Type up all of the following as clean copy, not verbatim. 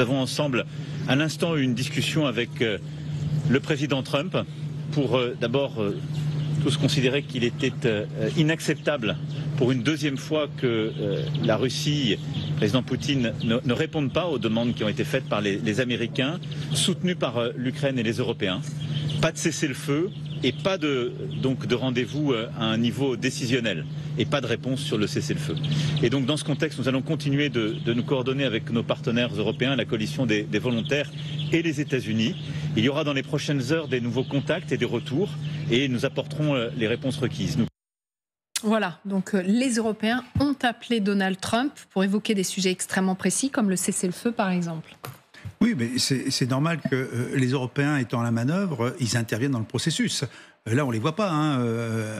Nous avons ensemble à l'instant eu une discussion avec le président Trump pour d'abord tous considérer qu'il était inacceptable pour une deuxième fois que la Russie, le président Poutine, ne réponde pas aux demandes qui ont été faites par les Américains, soutenus par l'Ukraine et les Européens. Pas de cessez-le-feu et pas de rendez-vous à un niveau décisionnel et pas de réponse sur le cessez-le-feu. Et donc dans ce contexte, nous allons continuer de nous coordonner avec nos partenaires européens, la coalition des volontaires et les États-Unis. Il y aura dans les prochaines heures des nouveaux contacts et des retours et nous apporterons les réponses requises. Voilà, donc les Européens ont appelé Donald Trump pour évoquer des sujets extrêmement précis comme le cessez-le-feu par exemple. Oui, mais c'est normal que les Européens étant à la manœuvre, ils interviennent dans le processus. Là, on ne les voit pas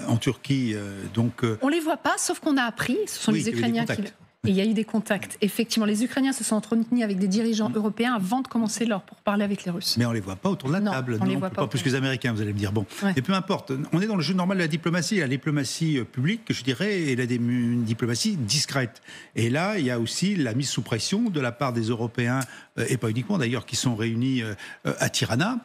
en Turquie. On ne les voit pas, sauf qu'on a appris, ce sont les Ukrainiens qui... Et il y a eu des contacts. Effectivement, les Ukrainiens se sont entretenus avec des dirigeants européens avant de commencer pour parler avec les Russes. Mais on ne les voit pas autour de la table. On les voit pas plus que les Américains, vous allez me dire. Bon, ouais. Mais peu importe. On est dans le jeu normal de la diplomatie publique, je dirais, et la diplomatie discrète. Et là, il y a aussi la mise sous pression de la part des Européens, et pas uniquement d'ailleurs, qui sont réunis à Tirana,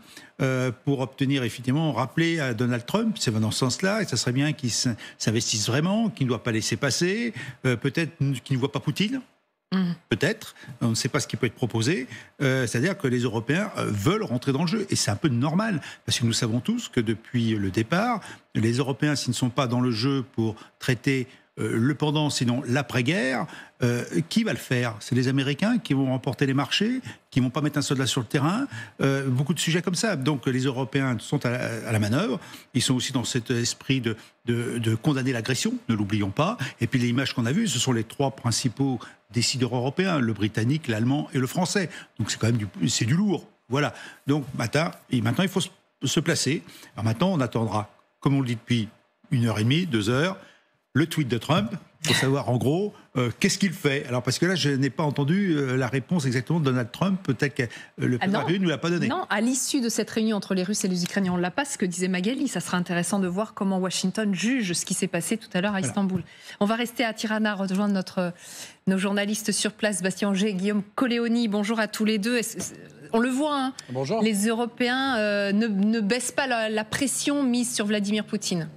pour obtenir, effectivement, rappeler à Donald Trump, c'est dans ce sens-là, et ça serait bien qu'il s'investisse vraiment, qu'il ne doit pas laisser passer, peut-être qu'il ne voit pas Poutine, peut-être, on ne sait pas ce qui peut être proposé, c'est-à-dire que les Européens veulent rentrer dans le jeu, et c'est un peu normal, parce que nous savons tous que depuis le départ, les Européens, s'ils ne sont pas dans le jeu pour traiter le pendant, sinon l'après-guerre, qui va le faire? C'est les Américains qui vont remporter les marchés, qui ne vont pas mettre un soldat sur le terrain, beaucoup de sujets comme ça. Donc les Européens sont à la manœuvre, ils sont aussi dans cet esprit de condamner l'agression, ne l'oublions pas. Et puis les images qu'on a vues, ce sont les trois principaux décideurs européens, le britannique, l'allemand et le français. Donc c'est quand même du lourd. Voilà. Donc maintenant, il faut se placer. Alors maintenant, on attendra, comme on le dit depuis 1h30, 2 heures, le tweet de Trump, pour savoir en gros qu'est-ce qu'il fait. Alors parce que là, je n'ai pas entendu la réponse exactement de Donald Trump, peut-être que le président ne nous l'a pas donné. Non, à l'issue de cette réunion entre les Russes et les Ukrainiens, on ne l'a pas, ce que disait Magali. Ça sera intéressant de voir comment Washington juge ce qui s'est passé tout à l'heure à Istanbul. Voilà. On va rester à Tirana, rejoindre nos journalistes sur place, Bastien Auger et Guillaume Coléoni. Bonjour à tous les deux. On le voit, hein, bonjour. Les Européens ne baissent pas la pression mise sur Vladimir Poutine.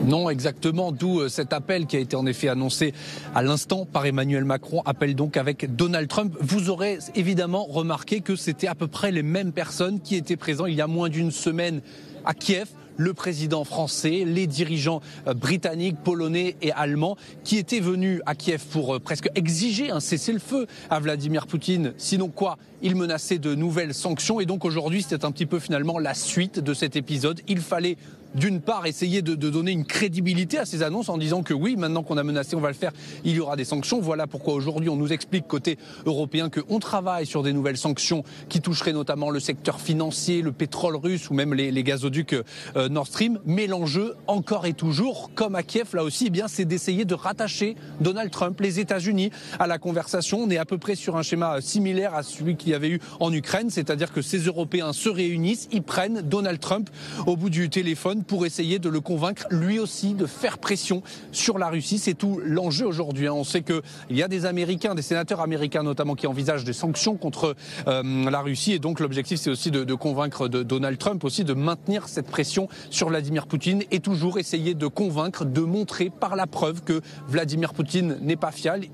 Non, exactement, d'où cet appel qui a été en effet annoncé à l'instant par Emmanuel Macron, appel donc avec Donald Trump. Vous aurez évidemment remarqué que c'était à peu près les mêmes personnes qui étaient présentes il y a moins d'une semaine à Kiev. Le président français, les dirigeants britanniques, polonais et allemands qui étaient venus à Kiev pour presque exiger un cessez-le-feu à Vladimir Poutine. Sinon quoi? Il menaçait de nouvelles sanctions et donc aujourd'hui c'était un petit peu finalement la suite de cet épisode. Il fallait d'une part essayer de donner une crédibilité à ces annonces en disant que oui, maintenant qu'on a menacé, on va le faire, il y aura des sanctions. Voilà pourquoi aujourd'hui on nous explique côté européen qu'on travaille sur des nouvelles sanctions qui toucheraient notamment le secteur financier, le pétrole russe ou même les gazoducs Nord Stream. Mais l'enjeu encore et toujours, comme à Kiev là aussi, eh bien, c'est d'essayer de rattacher Donald Trump, les États-Unis à la conversation. On est à peu près sur un schéma similaire à celui qu'il y avait eu en Ukraine, c'est-à-dire que ces Européens se réunissent, ils prennent Donald Trump au bout du téléphone pour essayer de le convaincre lui aussi de faire pression sur la Russie. C'est tout l'enjeu aujourd'hui. On sait qu'il y a des Américains, des sénateurs américains notamment qui envisagent des sanctions contre la Russie et donc l'objectif c'est aussi de convaincre Donald Trump aussi de maintenir cette pression sur Vladimir Poutine et toujours essayer de convaincre, de montrer par la preuve que Vladimir Poutine n'est pas fiable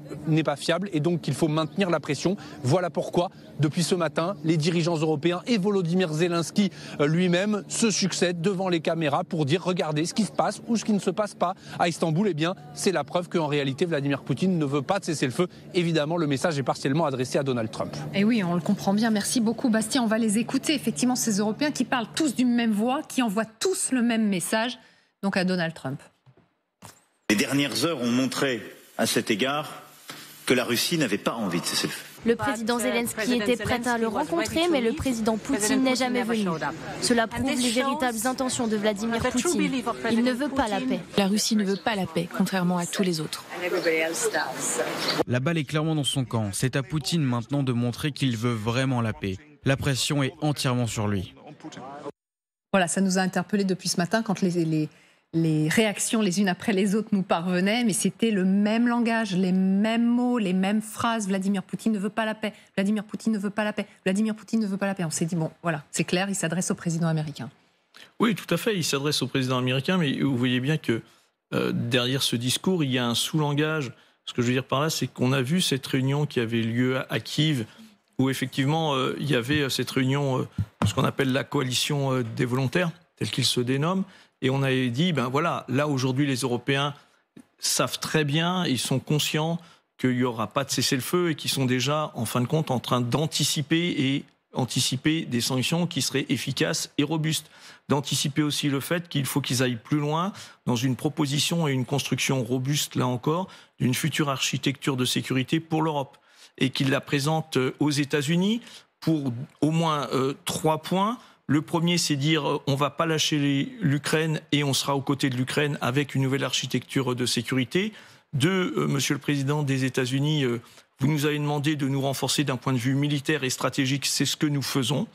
et donc qu'il faut maintenir la pression. Voilà pourquoi depuis ce matin les dirigeants européens et Volodymyr Zelensky lui-même se succèdent devant les caméras pour dire regardez ce qui se passe ou ce qui ne se passe pas à Istanbul. Eh bien, c'est la preuve qu'en réalité, Vladimir Poutine ne veut pas de cessez-le-feu. Évidemment, le message est partiellement adressé à Donald Trump. Et oui, on le comprend bien. Merci beaucoup, Bastien. On va les écouter. Effectivement, ces Européens qui parlent tous d'une même voix, qui envoient tous le même message, donc à Donald Trump. Les dernières heures ont montré à cet égard que la Russie n'avait pas envie de cessez-le-feu. Le président Zelensky était prêt à le rencontrer, mais le président Poutine n'est jamais venu. Cela prouve les véritables intentions de Vladimir Poutine. Il ne veut pas la paix. La Russie ne veut pas la paix, contrairement à tous les autres. La balle est clairement dans son camp. C'est à Poutine maintenant de montrer qu'il veut vraiment la paix. La pression est entièrement sur lui. Voilà, ça nous a interpellés depuis ce matin quand les les réactions les unes après les autres nous parvenaient, mais c'était le même langage, les mêmes mots, les mêmes phrases. Vladimir Poutine ne veut pas la paix. Vladimir Poutine ne veut pas la paix. Vladimir Poutine ne veut pas la paix. On s'est dit, bon, voilà, c'est clair, il s'adresse au président américain. Oui, tout à fait, il s'adresse au président américain, mais vous voyez bien que derrière ce discours, il y a un sous-langage. Ce que je veux dire par là, c'est qu'on a vu cette réunion qui avait lieu à Kiev, où effectivement, il y avait cette réunion, ce qu'on appelle la coalition des volontaires, telle qu'il se dénomme, et on avait dit, ben voilà, là aujourd'hui les Européens savent très bien, ils sont conscients qu'il n'y aura pas de cessez-le-feu et qu'ils sont déjà, en fin de compte, en train d'anticiper des sanctions qui seraient efficaces et robustes. D'anticiper aussi le fait qu'il faut qu'ils aillent plus loin dans une proposition et une construction robuste, là encore, d'une future architecture de sécurité pour l'Europe. Et qu'ils la présentent aux États-Unis pour au moins 3 points. Le premier, c'est dire on ne va pas lâcher l'Ukraine et on sera aux côtés de l'Ukraine avec une nouvelle architecture de sécurité. 2, Monsieur le Président des États-Unis, vous nous avez demandé de nous renforcer d'un point de vue militaire et stratégique, c'est ce que nous faisons.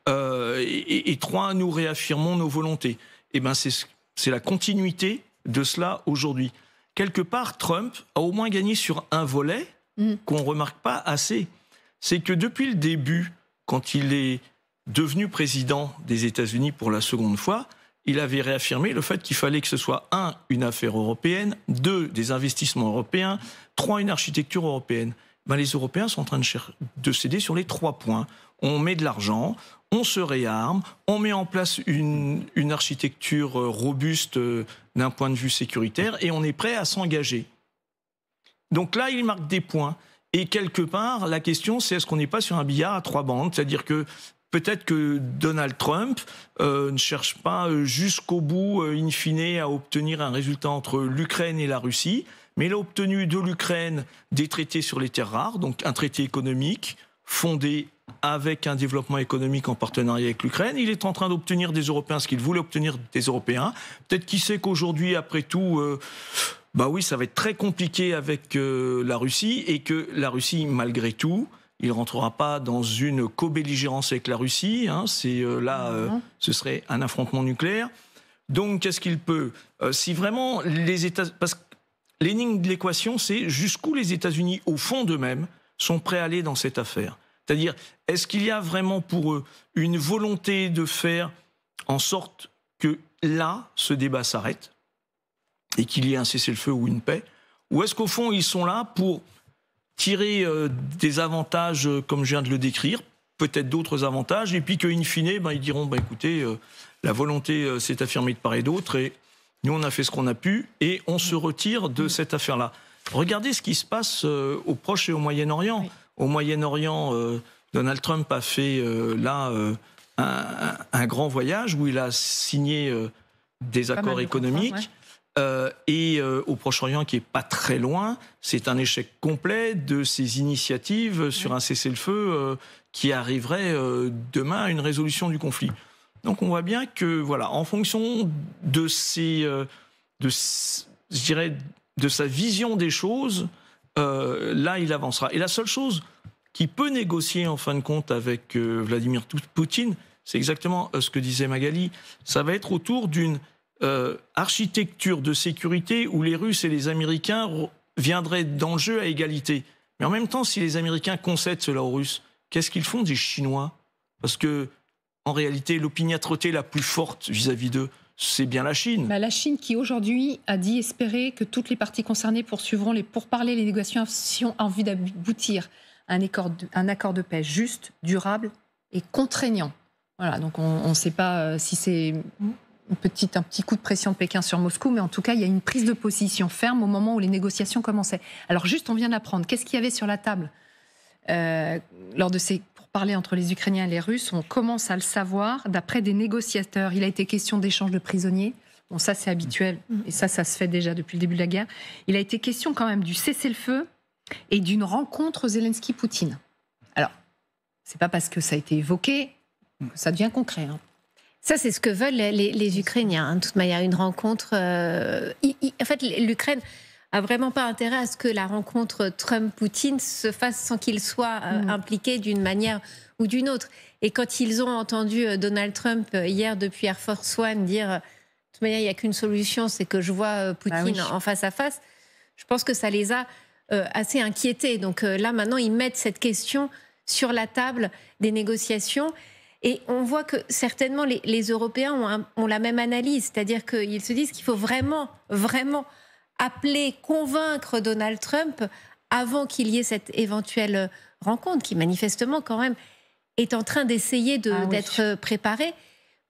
Et 3, nous réaffirmons nos volontés. Et ben c'est la continuité de cela aujourd'hui. Quelque part, Trump a au moins gagné sur un volet qu'on ne remarque pas assez. C'est que depuis le début, quand il est devenu président des États-Unis pour la seconde fois, il avait réaffirmé le fait qu'il fallait que ce soit 1, une affaire européenne, 2, des investissements européens, 3, une architecture européenne. Ben, les Européens sont en train de céder sur les 3 points. On met de l'argent, on se réarme, on met en place une architecture robuste d'un point de vue sécuritaire et on est prêt à s'engager. Donc là, il marque des points. Et quelque part, la question, c'est est-ce qu'on n'est pas sur un billard à 3 bandes ? C'est-à-dire que peut-être que Donald Trump ne cherche pas jusqu'au bout, in fine, à obtenir un résultat entre l'Ukraine et la Russie, mais il a obtenu de l'Ukraine des traités sur les terres rares, donc un traité économique fondé avec un développement économique en partenariat avec l'Ukraine. Il est en train d'obtenir des Européens ce qu'il voulait obtenir des Européens. Peut-être qu'il sait qu'aujourd'hui, après tout, bah oui, ça va être très compliqué avec la Russie et que la Russie, malgré tout, il ne rentrera pas dans une co-belligérance avec la Russie. Hein, ce serait un affrontement nucléaire. Donc, qu'est-ce qu'il peut si vraiment les États... Parce que l'énigme de l'équation, c'est jusqu'où les États-Unis, au fond d'eux-mêmes, sont prêts à aller dans cette affaire. C'est-à-dire, est-ce qu'il y a vraiment pour eux une volonté de faire en sorte que là, ce débat s'arrête et qu'il y ait un cessez-le-feu ou une paix? Ou est-ce qu'au fond, ils sont là pour tirer des avantages, comme je viens de le décrire, peut-être d'autres avantages, et puis qu'in fine, ils diront, écoutez, la volonté s'est affirmée de part et d'autre, et nous, on a fait ce qu'on a pu, et on se retire de cette affaire-là. Regardez ce qui se passe au Proche et au Moyen-Orient. Oui. Au Moyen-Orient, Donald Trump a fait un grand voyage où il a signé des accords économiques. Et au Proche-Orient, qui n'est pas très loin, c'est un échec complet de ces initiatives sur un cessez-le-feu qui arriverait demain à une résolution du conflit. Donc on voit bien que, voilà, en fonction de de sa vision des choses, là, il avancera. Et la seule chose qui peut négocier, en fin de compte, avec Vladimir Poutine, c'est exactement ce que disait Magali, ça va être autour d'une architecture de sécurité où les Russes et les Américains viendraient dans le jeu à égalité. Mais en même temps, si les Américains concèdent cela aux Russes, qu'est-ce qu'ils font des Chinois? Parce que, en réalité, l'opiniâtreté la plus forte vis-à-vis d'eux, c'est bien la Chine. La Chine qui, aujourd'hui, a dit espérer que toutes les parties concernées poursuivront les pourparlers, les négociations en vue d'aboutir à un accord de paix juste, durable et contraignant. Voilà, donc on ne sait pas si c'est un petit coup de pression de Pékin sur Moscou, mais en tout cas, il y a une prise de position ferme au moment où les négociations commençaient. Alors juste, on vient d'apprendre, qu'est-ce qu'il y avait sur la table lors de ces pourparlers entre les Ukrainiens et les Russes? On commence à le savoir, d'après des négociateurs. Il a été question d'échange de prisonniers. Bon, ça, c'est habituel, et ça se fait déjà depuis le début de la guerre. Il a été question quand même du cessez-le-feu et d'une rencontre Zelensky-Poutine. Alors, c'est pas parce que ça a été évoqué que ça devient concret, hein. Ça, c'est ce que veulent les Ukrainiens, hein. De toute manière, une rencontre... en fait, l'Ukraine a vraiment pas intérêt à ce que la rencontre Trump-Poutine se fasse sans qu'il soit impliqué d'une manière ou d'une autre. Et quand ils ont entendu Donald Trump hier depuis Air Force One dire... De toute toute manière, il n'y a qu'une solution, c'est que je vois Poutine en face à face. Je pense que ça les a assez inquiétés. Donc là, maintenant, ils mettent cette question sur la table des négociations. Et on voit que certainement les Européens ont la même analyse, c'est-à-dire qu'ils se disent qu'il faut vraiment, vraiment appeler, convaincre Donald Trump avant qu'il y ait cette éventuelle rencontre qui manifestement quand même est en train d'essayer d'être préparée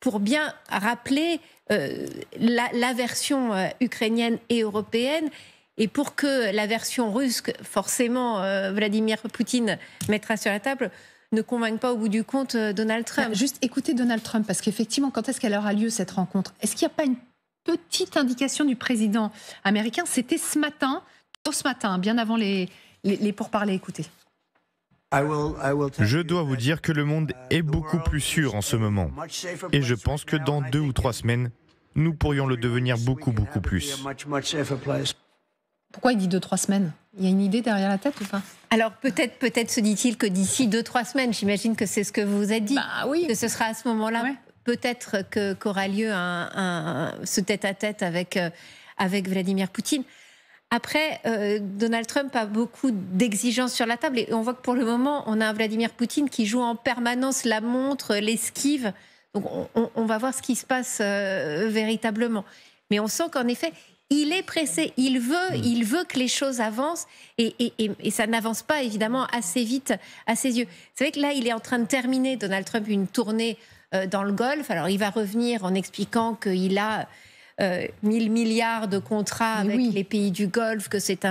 pour bien rappeler la version ukrainienne et européenne et pour que la version russe, forcément Vladimir Poutine mettra sur la table, ne convainc pas au bout du compte Donald Trump. Juste écoutez Donald Trump, parce qu'effectivement, quand est-ce qu'elle aura lieu cette rencontre? Est-ce qu'il n'y a pas une petite indication du président américain? C'était ce matin, bien avant les pourparlers. Écoutez. Je dois vous dire que le monde est beaucoup plus sûr en ce moment. Et je pense que dans 2 ou 3 semaines, nous pourrions le devenir beaucoup, beaucoup plus. Pourquoi il dit 2-3 semaines? Il y a une idée derrière la tête ou pas? Alors peut-être se dit-il que d'ici 2-3 semaines, j'imagine que c'est ce que vous avez dit, que ce sera à ce moment-là, peut-être qu'aura lieu ce tête-à-tête avec Vladimir Poutine. Après, Donald Trump a beaucoup d'exigences sur la table et on voit que pour le moment, on a un Vladimir Poutine qui joue en permanence la montre, l'esquive. Donc on va voir ce qui se passe véritablement. Mais on sent qu'en effet, il est pressé, il veut que les choses avancent et ça n'avance pas évidemment assez vite à ses yeux. C'est vrai que là, il est en train de terminer, Donald Trump, une tournée dans le Golfe. Alors il va revenir en expliquant qu'il a 1000 milliards de contrats avec les pays du Golfe, que c'est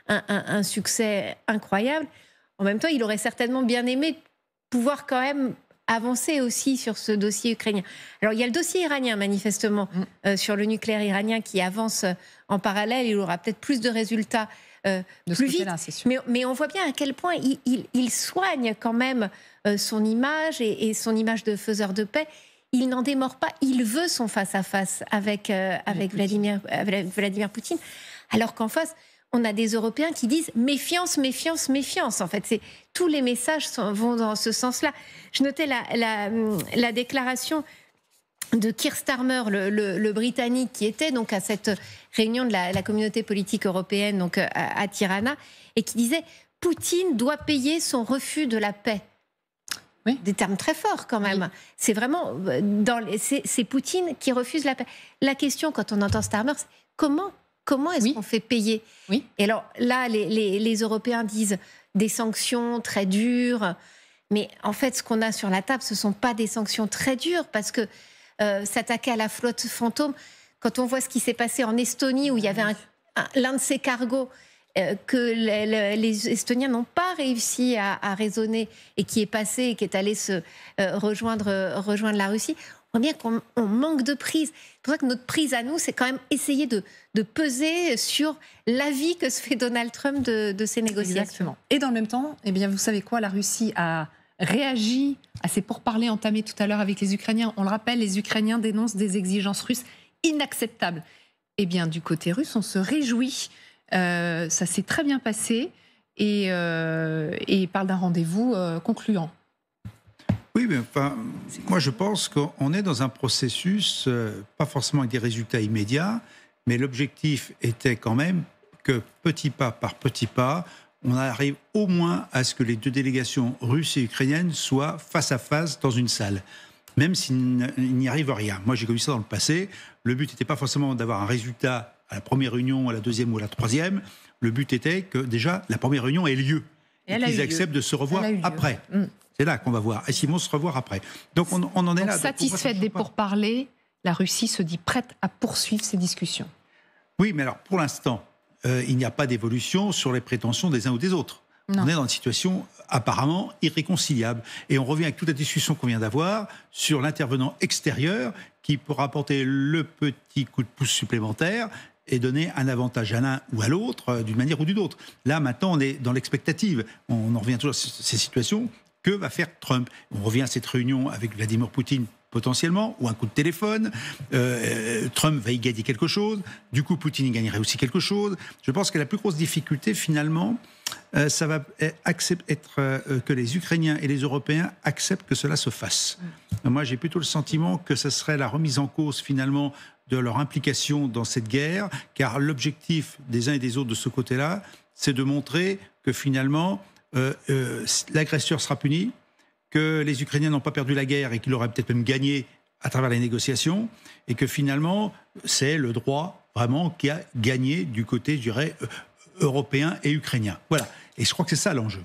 un succès incroyable. En même temps, il aurait certainement bien aimé pouvoir quand même avancer aussi sur ce dossier ukrainien. Alors, il y a le dossier iranien, manifestement, sur le nucléaire iranien qui avance en parallèle. Il aura peut-être plus de résultats plus vite. Mais on voit bien à quel point il soigne quand même son image et son image de faiseur de paix. Il n'en démord pas. Il veut son face-à-face avec Vladimir Poutine. Alors qu'en face, on a des Européens qui disent méfiance, méfiance, méfiance. En fait, tous les messages vont dans ce sens-là. Je notais la déclaration de Keir Starmer, le Britannique, qui était donc à cette réunion de la communauté politique européenne donc à Tirana, et qui disait « Poutine doit payer son refus de la paix ». Oui. Des termes très forts quand même. Oui. C'est vraiment c'est Poutine qui refuse la paix. La question quand on entend Starmer, c'est comment est-ce qu'on fait payer? Et alors là, les Européens disent des sanctions très dures, mais en fait, ce qu'on a sur la table, ce ne sont pas des sanctions très dures parce que s'attaquer à la flotte fantôme, quand on voit ce qui s'est passé en Estonie où il y avait l'un de ces cargos que les Estoniens n'ont pas réussi à raisonner et qui est passé et qui est allé se rejoindre la Russie, on voit bien qu'on manque de prise. C'est pour ça que notre prise à nous, c'est quand même essayer de peser sur l'avis que se fait Donald Trump de ces négociations. Exactement. Et dans le même temps, eh bien, vous savez quoi, la Russie a réagi à ces pourparlers entamés tout à l'heure avec les Ukrainiens. On le rappelle, les Ukrainiens dénoncent des exigences russes inacceptables. Eh bien, du côté russe, on se réjouit. Ça s'est très bien passé et il parle d'un rendez-vous concluant. Oui, mais enfin, moi je pense qu'on est dans un processus, pas forcément avec des résultats immédiats, mais l'objectif était quand même que petit pas par petit pas, on arrive au moins à ce que les deux délégations russes et ukrainiennes soient face à face dans une salle, même s'il n'y arrive rien. Moi j'ai connu ça dans le passé, le but n'était pas forcément d'avoir un résultat à la première réunion, à la deuxième ou à la troisième, le but était que déjà la première réunion ait lieu et qu'ils acceptent de se revoir après. C'est là qu'on va voir. Est-ce qu'ils vont se revoir après? Donc on en est là. Satisfaite des pourparlers, la Russie se dit prête à poursuivre ces discussions. Oui, mais alors pour l'instant, il n'y a pas d'évolution sur les prétentions des uns ou des autres. Non. On est dans une situation apparemment irréconciliable. Et on revient avec toute la discussion qu'on vient d'avoir sur l'intervenant extérieur qui pourra apporter le petit coup de pouce supplémentaire et donner un avantage à l'un ou à l'autre d'une manière ou d'une autre. Là, maintenant, on est dans l'expectative. On en revient toujours à ces situations. Que va faire Trump? On revient à cette réunion avec Vladimir Poutine potentiellement, ou un coup de téléphone. Trump va y gagner quelque chose. Du coup, Poutine y gagnerait aussi quelque chose. Je pense que la plus grosse difficulté, finalement, ça va être que les Ukrainiens et les Européens acceptent que cela se fasse. Moi, j'ai plutôt le sentiment que ce serait la remise en cause, finalement, de leur implication dans cette guerre, car l'objectif des uns et des autres de ce côté-là, c'est de montrer que, finalement, l'agresseur sera puni, que les Ukrainiens n'ont pas perdu la guerre et qu'ils auraient peut-être même gagné à travers les négociations, et que, finalement, c'est le droit, vraiment, qui a gagné du côté, je dirais, européen et ukrainien. Voilà. Et je crois que c'est ça l'enjeu.